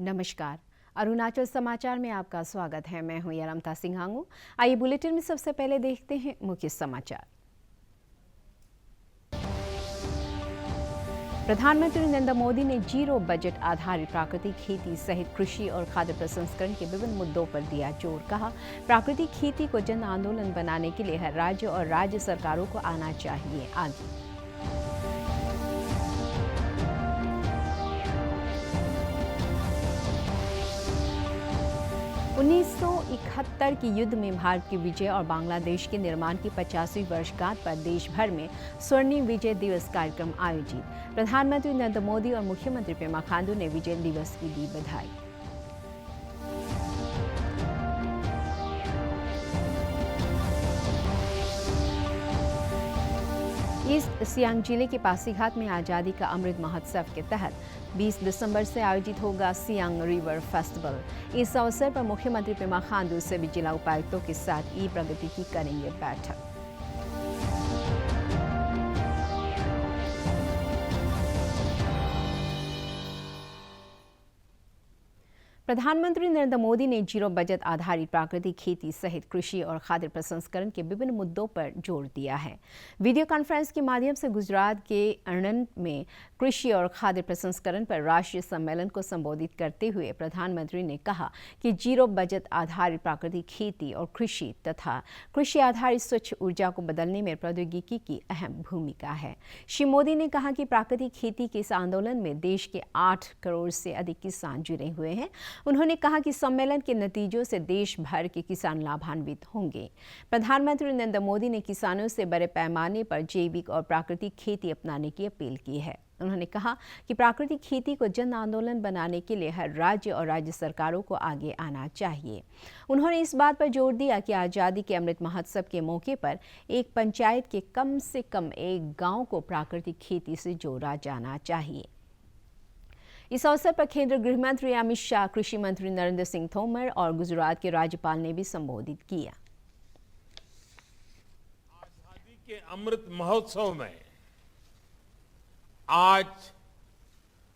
नमस्कार। अरुणाचल समाचार में आपका स्वागत है। मैं हूं यारमता सिंहांगू। आइए बुलेटिन में सबसे पहले देखते हैं मुख्य समाचार। प्रधानमंत्री नरेंद्र मोदी ने जीरो बजट आधारित प्राकृतिक खेती सहित कृषि और खाद्य प्रसंस्करण के विभिन्न मुद्दों पर दिया जोर। कहा, प्राकृतिक खेती को जन आंदोलन बनाने के लिए हर राज्य और राज्य सरकारों को आना चाहिए आगे। 1971 के युद्ध में भारत की विजय और बांग्लादेश के निर्माण की 50वीं वर्षगांठ पर देश भर में स्वर्णिम विजय दिवस कार्यक्रम आयोजित। प्रधानमंत्री नरेंद्र मोदी और मुख्यमंत्री पेमा खांडू ने विजय दिवस की दी बधाई। ईस्ट सियांग जिले के पासीघाट में आज़ादी का अमृत महोत्सव के तहत 20 दिसंबर से आयोजित होगा सियांग रिवर फेस्टिवल। इस अवसर पर मुख्यमंत्री पेमा खांडू सभी जिला उपायुक्तों के साथ ई प्रगति की करेंगे बैठक। प्रधानमंत्री नरेंद्र मोदी ने जीरो बजट आधारित प्राकृतिक खेती सहित कृषि और खाद्य प्रसंस्करण के विभिन्न मुद्दों पर जोर दिया है। वीडियो कॉन्फ्रेंस के माध्यम से गुजरात के आणंद में कृषि और खाद्य प्रसंस्करण पर राष्ट्रीय सम्मेलन को संबोधित करते हुए प्रधानमंत्री ने कहा कि जीरो बजट आधारित प्राकृतिक खेती और कृषि तथा कृषि आधारित स्वच्छ ऊर्जा को बदलने में प्रौद्योगिकी की अहम भूमिका है। श्री मोदी ने कहा कि प्राकृतिक खेती के इस आंदोलन में देश के 8 करोड़ से अधिक किसान जुड़े हुए हैं। उन्होंने कहा कि सम्मेलन के नतीजों से देश भर के किसान लाभान्वित होंगे। प्रधानमंत्री नरेंद्र मोदी ने किसानों से बड़े पैमाने पर जैविक और प्राकृतिक खेती अपनाने की अपील की है। उन्होंने कहा कि प्राकृतिक खेती को जन आंदोलन बनाने के लिए हर राज्य और राज्य सरकारों को आगे आना चाहिए। उन्होंने इस बात पर जोर दिया कि आज़ादी के अमृत महोत्सव के मौके पर एक पंचायत के कम से कम एक गांव को प्राकृतिक खेती से जोड़ा जाना चाहिए। इस अवसर पर केंद्रीय गृह मंत्री अमित शाह, कृषि मंत्री नरेंद्र सिंह तोमर और गुजरात के राज्यपाल ने भी संबोधित किया। आजादी के अमृत महोत्सव में आज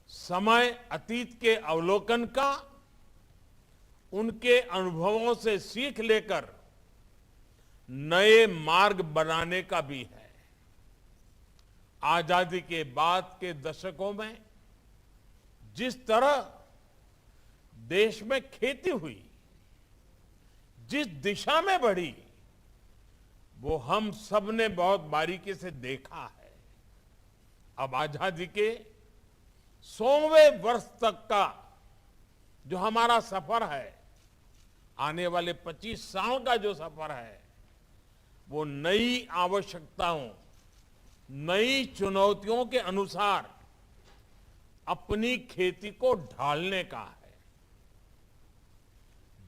समय अतीत के अवलोकन का, उनके अनुभवों से सीख लेकर नए मार्ग बनाने का भी है। आजादी के बाद के दशकों में जिस तरह देश में खेती हुई, जिस दिशा में बढ़ी, वो हम सब ने बहुत बारीकी से देखा है। अब आजादी के 100वें वर्ष तक का जो हमारा सफर है, आने वाले 25 साल का जो सफर है, वो नई आवश्यकताओं, नई चुनौतियों के अनुसार अपनी खेती को ढालने का है।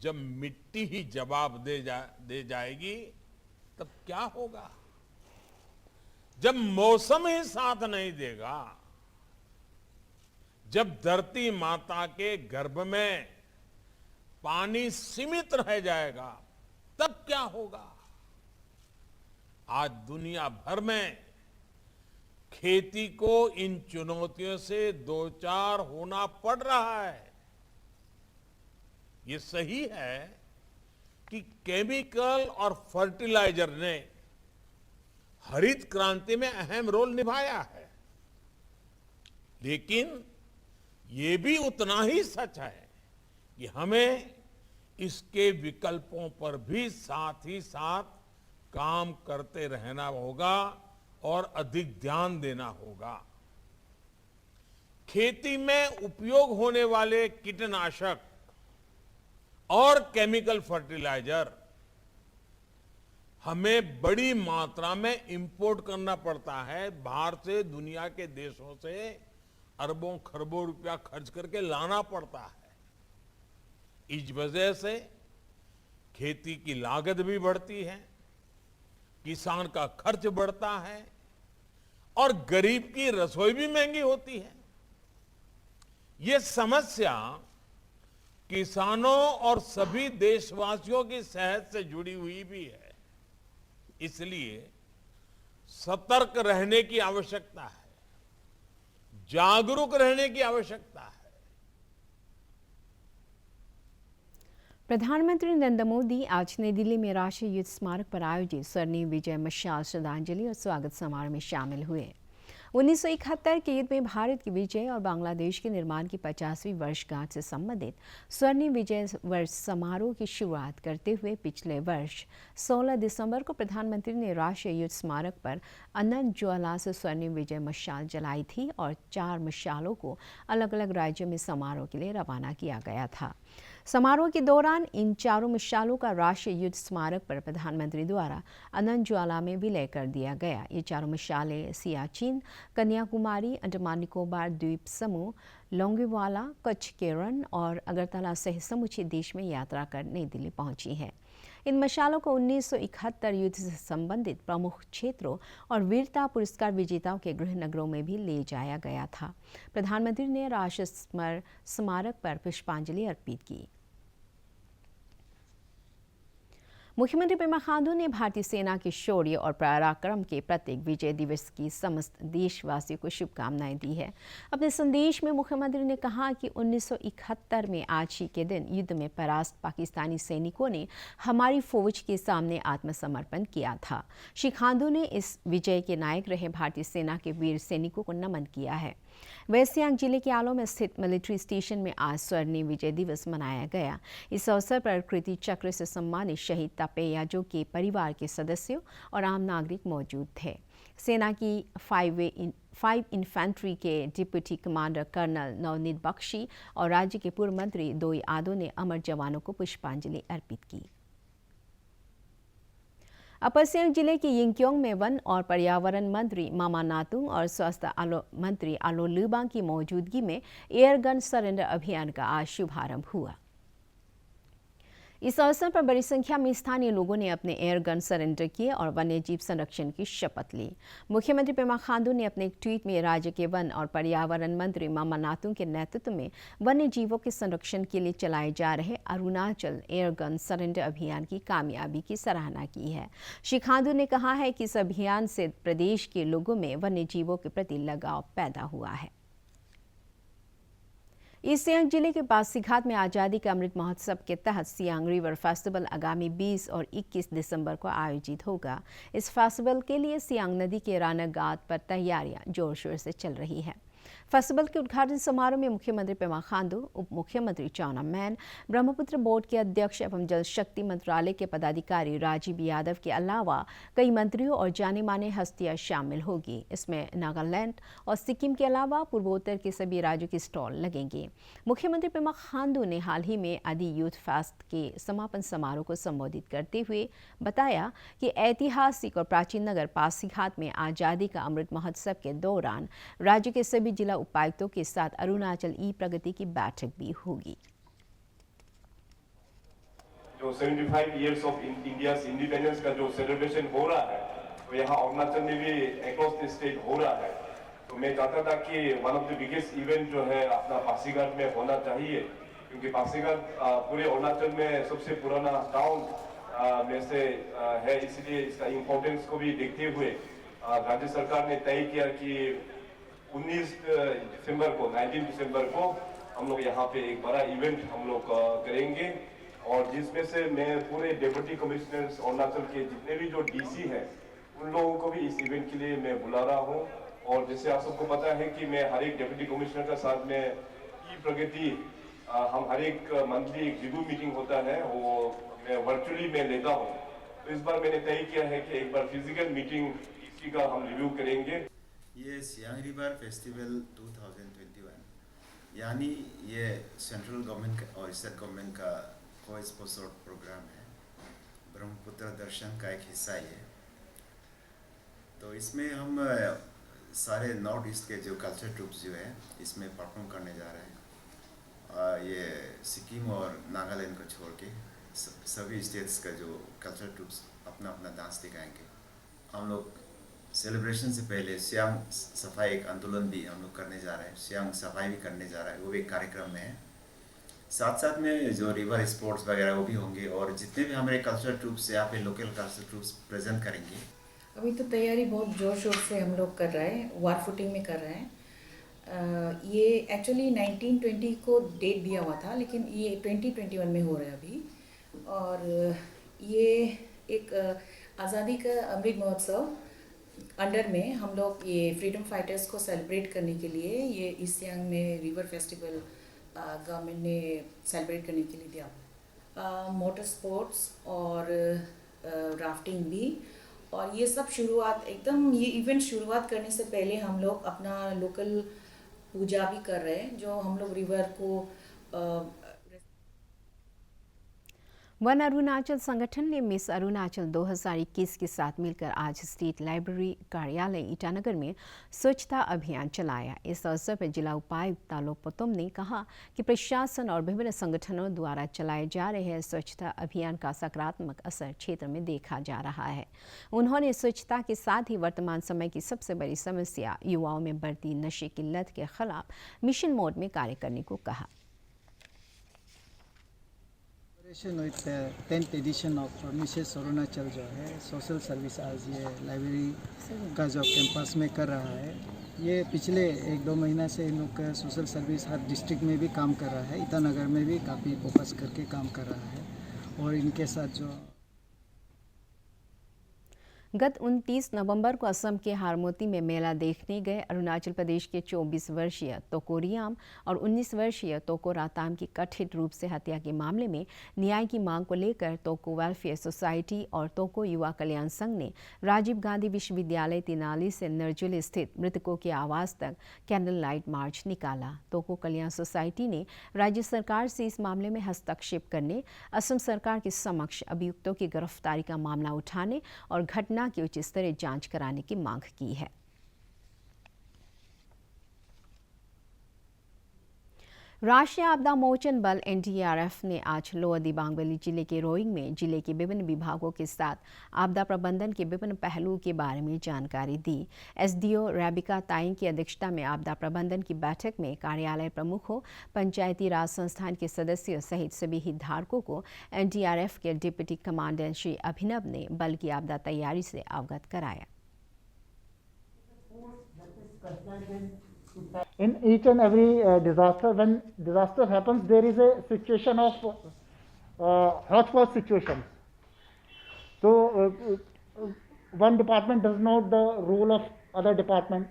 जब मिट्टी ही जवाब दे जाएगी तब क्या होगा? जब मौसम ही साथ नहीं देगा, जब धरती माता के गर्भ में पानी सीमित रह जाएगा तब क्या होगा? आज दुनिया भर में खेती को इन चुनौतियों से दो चार होना पड़ रहा है। ये सही है कि केमिकल और फर्टिलाइजर ने हरित क्रांति में अहम रोल निभाया है, लेकिन ये भी उतना ही सच है कि हमें इसके विकल्पों पर भी साथ ही साथ काम करते रहना होगा और अधिक ध्यान देना होगा। खेती में उपयोग होने वाले कीटनाशक और केमिकल फर्टिलाइजर हमें बड़ी मात्रा में इंपोर्ट करना पड़ता है। बाहर से, दुनिया के देशों से अरबों खरबों रुपया खर्च करके लाना पड़ता है। इस वजह से खेती की लागत भी बढ़ती है, किसान का खर्च बढ़ता है और गरीब की रसोई भी महंगी होती है। ये समस्या किसानों और सभी देशवासियों की सेहत से जुड़ी हुई भी है। इसलिए सतर्क रहने की आवश्यकता है, जागरूक रहने की आवश्यकता है। प्रधानमंत्री नरेंद्र मोदी आज नई दिल्ली में राष्ट्रीय युद्ध स्मारक पर आयोजित स्वर्णिम विजय मशाल श्रद्धांजलि और स्वागत समारोह में शामिल हुए। 1971 के युद्ध में भारत की विजय और बांग्लादेश के निर्माण की 50वीं वर्षगांठ से संबंधित स्वर्णिम विजय वर्ष समारोह की शुरुआत करते हुए पिछले वर्ष 16 दिसंबर को प्रधानमंत्री ने राष्ट्रीय युद्ध स्मारक पर अनंत ज्वाला से स्वर्णिम विजय मशाल जलाई थी और 4 मशालों को अलग अलग राज्यों में समारोह के लिए रवाना किया गया था। समारोह के दौरान इन चारों मशालों का राष्ट्रीय युद्ध स्मारक पर प्रधानमंत्री द्वारा अनंत ज्वाला में विलय कर दिया गया। ये चारों मशालें सियाचिन, कन्याकुमारी, अंडमान निकोबार द्वीप समूह, लोंगेवाला, कच्छ के रण और अगरतला सहित समूचे देश में यात्रा कर नई दिल्ली पहुंची हैं। इन मशालों को 1971 युद्ध से संबंधित प्रमुख क्षेत्रों और वीरता पुरस्कार विजेताओं के गृह नगरों में भी ले जाया गया था। प्रधानमंत्री ने राष्ट्रीय स्मारक पर पुष्पांजलि अर्पित की। मुख्यमंत्री पेमा खांडू ने भारतीय सेना के शौर्य और पराक्रम के प्रत्येक विजय दिवस की समस्त देशवासियों को शुभकामनाएं दी है। अपने संदेश में मुख्यमंत्री ने कहा कि 1971 में आज ही के दिन युद्ध में परास्त पाकिस्तानी सैनिकों ने हमारी फौज के सामने आत्मसमर्पण किया था। श्री खांडू ने इस विजय के नायक रहे भारतीय सेना के वीर सैनिकों को नमन किया है। वेस्ट सियांग जिले के आलो में स्थित मिलिट्री स्टेशन में आज स्वर्णिम विजय दिवस मनाया गया। इस अवसर पर कीर्ति चक्र से सम्मानित शहीद तापेयाजो के परिवार के सदस्यों और आम नागरिक मौजूद थे। सेना की 5 इन्फेंट्री के deputy commander colonel Navneet Bakshi और राज्य के पूर्व मंत्री दोई आदो ने अमर जवानों को पुष्पांजलि अर्पित की। अपर सियांग जिले के यिंगक्योंग में वन और पर्यावरण मंत्री मामा नातुंग और स्वास्थ्य मंत्री आलो लिबांग की मौजूदगी में एयर गन सरेंडर अभियान का आज शुभारंभ हुआ। इस अवसर पर बड़ी संख्या में स्थानीय लोगों ने अपने एयर गन सरेंडर किए और वन्यजीव संरक्षण की शपथ ली। मुख्यमंत्री पेमा खांडू ने अपने एक ट्वीट में राज्य के वन और पर्यावरण मंत्री मामा नातुंग के नेतृत्व में वन्य जीवों के संरक्षण के लिए चलाए जा रहे अरुणाचल एयर गन सरेंडर अभियान की कामयाबी की सराहना की है। श्री खांडू ने कहा है कि इस अभियान से प्रदेश के लोगों में वन्य जीवों के प्रति लगाव पैदा हुआ है। ईस्ट सियांग जिले के पासीघाट में आज़ादी का अमृत महोत्सव के तहत सियांग रिवर फेस्टिवल आगामी 20 और 21 दिसंबर को आयोजित होगा। इस फेस्टिवल के लिए सियांग नदी के राना घाट पर तैयारियां जोर शोर से चल रही है। फेस्टिवल के उद्घाटन समारोह में मुख्यमंत्री पेमा खांडू, उप मुख्यमंत्री चाउना मैन, ब्रह्मपुत्र बोर्ड के अध्यक्ष एवं जल शक्ति मंत्रालय के पदाधिकारी राजीव यादव के अलावा कई मंत्रियों और जाने माने हस्तियां शामिल होगी। इसमें नागालैंड और सिक्किम के अलावा पूर्वोत्तर के सभी राज्यों के स्टॉल लगेंगे। मुख्यमंत्री पेमा खांडू ने हाल ही में आदि यूथ फेस्ट के समापन समारोह को संबोधित करते हुए बताया कि ऐतिहासिक और प्राचीन नगर पासीघाट में आज़ादी का अमृत महोत्सव के दौरान राज्य के सभी जिला उपायुक्तों के साथ अरुणाचल ई प्रगति की बैठक भी होगी। जो 75 इयर्स ऑफ इंडियाज इंडिपेंडेंस का जो सेलिब्रेशन हो रहा है तो यहाँ अरुणाचल में भी अक्रॉस द स्टेट हो रहा है। तो मैं चाहता था कि one of the biggest event जो है अपना पासीघाट में होना चाहिए, क्योंकि पासीघाट पूरे अरुणाचल में सबसे पुराना टाउन में से है, इसलिए इसका इम्पोर्टेंस को भी देखते हुए राज्य सरकार ने तय किया कि 19 दिसंबर को हम लोग यहाँ पे एक बड़ा इवेंट हम लोग करेंगे, और जिसमें से मैं पूरे डिप्टी कमिश्नर्स अरुणाचल के जितने भी जो डीसी हैं उन लोगों को भी इस इवेंट के लिए मैं बुला रहा हूँ। और जैसे आप सबको पता है कि मैं हर एक डिप्टी कमिश्नर के साथ में ई प्रगति हम हर एक मंथली एक रिव्यू मीटिंग होता है, वो मैं वर्चुअली मैं लेता हूँ। तो इस बार मैंने तय किया है कि एक बार फिजिकल मीटिंग इसी का हम रिव्यू करेंगे। ये सियांग रिवर फेस्टिवल 2021 यानी ये सेंट्रल गवर्नमेंट और स्टेट गवर्नमेंट का को-स्पॉन्सर्ड प्रोग्राम है। ब्रह्मपुत्र दर्शन का एक हिस्सा है। तो इसमें हम सारे नॉर्थ ईस्ट के जो कल्चर ट्रूप्स जो है इसमें परफॉर्म करने जा रहे हैं। ये सिक्किम और नागालैंड को छोड़ के सभी स्टेट्स का जो कल्चर ट्रूप्स अपना अपना डांस दिखाएंगे। हम लोग सेलिब्रेशन से पहले सियांग सफाई एक आंदोलन भी हम लोग करने जा रहे हैं, सियांग सफाई भी करने जा रहा है, वो भी एक कार्यक्रम में है। साथ साथ में जो रिवर स्पोर्ट्स वगैरह वो भी होंगे, और जितने भी हमारे कल्चर ट्रूप्स यहाँ पे लोकल कल्चर ट्रूप्स प्रेजेंट करेंगे। अभी तो तैयारी बहुत जोर शोर से हम लोग कर रहे हैं, वार फुटिंग में कर रहे हैं। ये एक्चुअली 1920 को डेट दिया हुआ था, लेकिन ये 2021 में हो रहा है अभी। और ये एक आज़ादी का अमृत महोत्सव अंडर में हम लोग ये फ्रीडम फाइटर्स को सेलिब्रेट करने के लिए ये ईस्ट सियांग में रिवर फेस्टिवल गवर्नमेंट ने सेलिब्रेट करने के लिए दिया। मोटर स्पोर्ट्स और राफ्टिंग भी, और ये सब शुरुआत एकदम ये इवेंट शुरुआत करने से पहले हम लोग अपना लोकल पूजा भी कर रहे हैं, जो हम लोग रिवर को वन अरुणाचल संगठन ने मिस अरुणाचल 2021 के साथ मिलकर आज स्टेट लाइब्रेरी कार्यालय ईटानगर में स्वच्छता अभियान चलाया। इस अवसर पर जिला उपायुक्त तालो पोतुम ने कहा कि प्रशासन और विभिन्न संगठनों द्वारा चलाए जा रहे स्वच्छता अभियान का सकारात्मक असर क्षेत्र में देखा जा रहा है। उन्होंने स्वच्छता के साथ ही वर्तमान समय की सबसे बड़ी समस्या युवाओं में बढ़ती नशे की लत के खिलाफ मिशन मोड में कार्य करने को कहा। With 10th edition of Mrs Arunachal जो है सोशल सर्विस आज ये लाइब्रेरी का जो कैंपस में कर रहा है, ये पिछले 1-2 महीना से इन लोग का सोशल सर्विस हर डिस्ट्रिक्ट में भी काम कर रहा है, ईटानगर में भी काफ़ी फोकस करके काम कर रहा है। और इनके साथ जो गत 29 नवंबर को असम के हारमोती में मेला देखने गए अरुणाचल प्रदेश के 24 वर्षीय तोको रियाम और 19 वर्षीय तोको राताम की कथित रूप से हत्या के मामले में न्याय की मांग को लेकर तोको वेलफेयर सोसाइटी और तोको युवा कल्याण संघ ने राजीव गांधी विश्वविद्यालय तिनाली से नरजुल स्थित मृतकों के आवास तक कैंडल लाइट मार्च निकाला। तोको कल्याण सोसाइटी ने राज्य सरकार से इस मामले में हस्तक्षेप करने, असम सरकार के समक्ष अभियुक्तों की गिरफ्तारी का मामला उठाने और घटना की उच्च स्तरीय जांच कराने की मांग की है। राष्ट्रीय आपदा मोचन बल NDRF ने आज लोअर दिबांग वैली जिले के रोइंग में जिले के विभिन्न विभागों के साथ आपदा प्रबंधन के विभिन्न पहलुओं के बारे में जानकारी दी। SDO रेबिका ताइंग की अध्यक्षता में आपदा प्रबंधन की बैठक में कार्यालय प्रमुखों, पंचायती राज संस्थान के सदस्यों सहित सभी हितधारकों को NDRF के डिप्टी कमांडेंट श्री अभिनव ने बल की आपदा तैयारी से अवगत कराया। In each and every disaster, when disaster happens, there is a situation of hotspot situations. So one department does not the role of other department.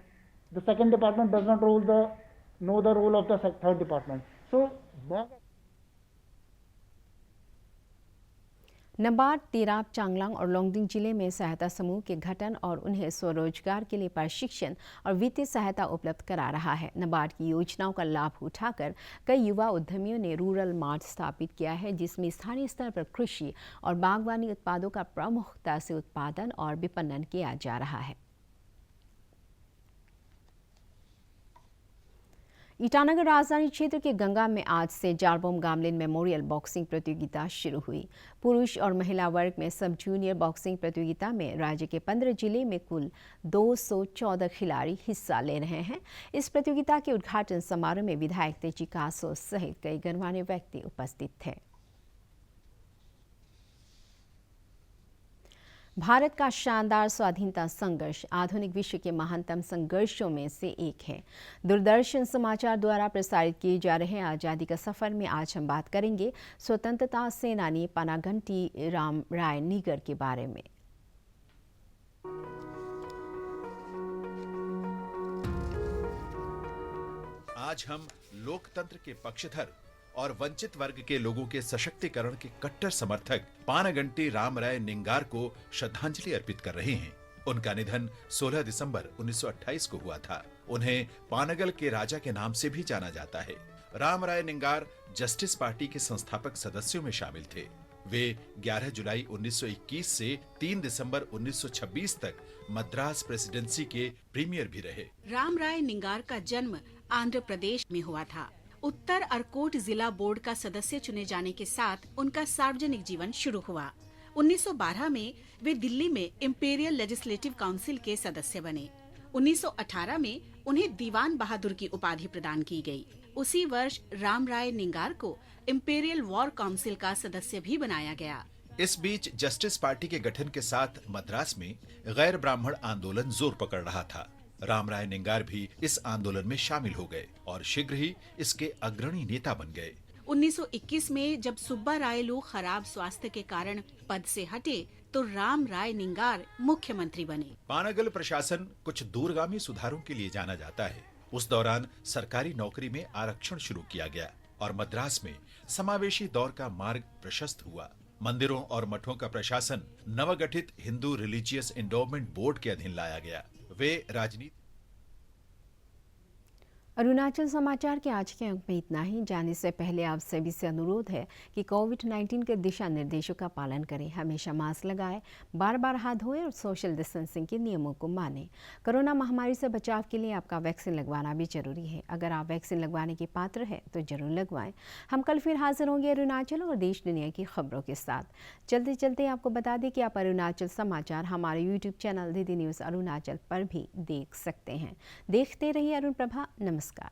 The second department does not know the role of the third department. So NABARD, Tirap, Changlang और लोंगडिंग जिले में सहायता समूह के गठन और उन्हें स्वरोजगार के लिए प्रशिक्षण और वित्तीय सहायता उपलब्ध करा रहा है। नबार्ड की योजनाओं का लाभ उठाकर कई युवा उद्यमियों ने रूरल मार्ट स्थापित किया है, जिसमें स्थानीय स्तर पर कृषि और बागवानी उत्पादों का प्रमुखता से उत्पादन और विपणन किया जा रहा है। ईटानगर राजधानी क्षेत्र के गंगा में आज से जारबोम गामलिन मेमोरियल बॉक्सिंग प्रतियोगिता शुरू हुई। पुरुष और महिला वर्ग में सब जूनियर बॉक्सिंग प्रतियोगिता में राज्य के 15 जिले में कुल 214 खिलाड़ी हिस्सा ले रहे हैं। इस प्रतियोगिता के उद्घाटन समारोह में विधायक तेची कासो सहित कई गणमान्य व्यक्ति उपस्थित थे। भारत का शानदार स्वाधीनता संघर्ष आधुनिक विश्व के महानतम संघर्षों में से एक है। दूरदर्शन समाचार द्वारा प्रसारित किए जा रहे आज़ादी का सफर में आज हम बात करेंगे स्वतंत्रता सेनानी पानागंटी राम राय निगर के बारे में। आज हम लोकतंत्र के पक्षधर और वंचित वर्ग के लोगों के सशक्तिकरण के कट्टर समर्थक पानागंटी राम राय निंगार को श्रद्धांजलि अर्पित कर रहे हैं। उनका निधन 16 दिसंबर 1928 को हुआ था। उन्हें पानागल के राजा के नाम से भी जाना जाता है। राम राय निंगार जस्टिस पार्टी के संस्थापक सदस्यों में शामिल थे। वे 11 जुलाई 1921 से 3 दिसंबर 1926 तक मद्रास प्रेसिडेंसी के प्रीमियर भी रहे। राम राय निंगार का जन्म आंध्र प्रदेश में हुआ था। उत्तर अरकोट जिला बोर्ड का सदस्य चुने जाने के साथ उनका सार्वजनिक जीवन शुरू हुआ। 1912 में वे दिल्ली में इंपीरियल लेजिस्लेटिव काउंसिल के सदस्य बने। 1918 में उन्हें दीवान बहादुर की उपाधि प्रदान की गई। उसी वर्ष राम राय निंगार को इंपीरियल वॉर काउंसिल का सदस्य भी बनाया गया। इस बीच जस्टिस पार्टी के गठन के साथ मद्रास में गैर ब्राह्मण आंदोलन जोर पकड़ रहा था। राम राय निंगार भी इस आंदोलन में शामिल हो गए और शीघ्र ही इसके अग्रणी नेता बन गए। 1921 में जब सुब्बा रायलू खराब स्वास्थ्य के कारण पद से हटे तो राम राय निंगार मुख्यमंत्री बने। पानागल प्रशासन कुछ दूरगामी सुधारों के लिए जाना जाता है। उस दौरान सरकारी नौकरी में आरक्षण शुरू किया गया और मद्रास में समावेशी दौर का मार्ग प्रशस्त हुआ। मंदिरों और मठों का प्रशासन नवगठित हिंदू रिलीजियस एंडोवमेंट बोर्ड के अधीन लाया गया। वे राजनीति। अरुणाचल समाचार के आज के अंक में इतना ही। जाने से पहले आप सभी से अनुरोध है कि कोविड-19 के दिशा निर्देशों का पालन करें, हमेशा मास्क लगाएं, बार बार हाथ धोएं और सोशल डिस्टेंसिंग के नियमों को मानें। कोरोना महामारी से बचाव के लिए आपका वैक्सीन लगवाना भी जरूरी है। अगर आप वैक्सीन लगवाने के पात्र हैं तो जरूर लगवाएं। हम कल फिर हाजिर होंगे अरुणाचल और देश दुनिया की खबरों के साथ। चलते चलते आपको बता दें कि आप अरुणाचल समाचार हमारे YouTube channel DD news Arunachal पर भी देख सकते हैं। देखते रहिए अरुण प्रभा। नमस्कार।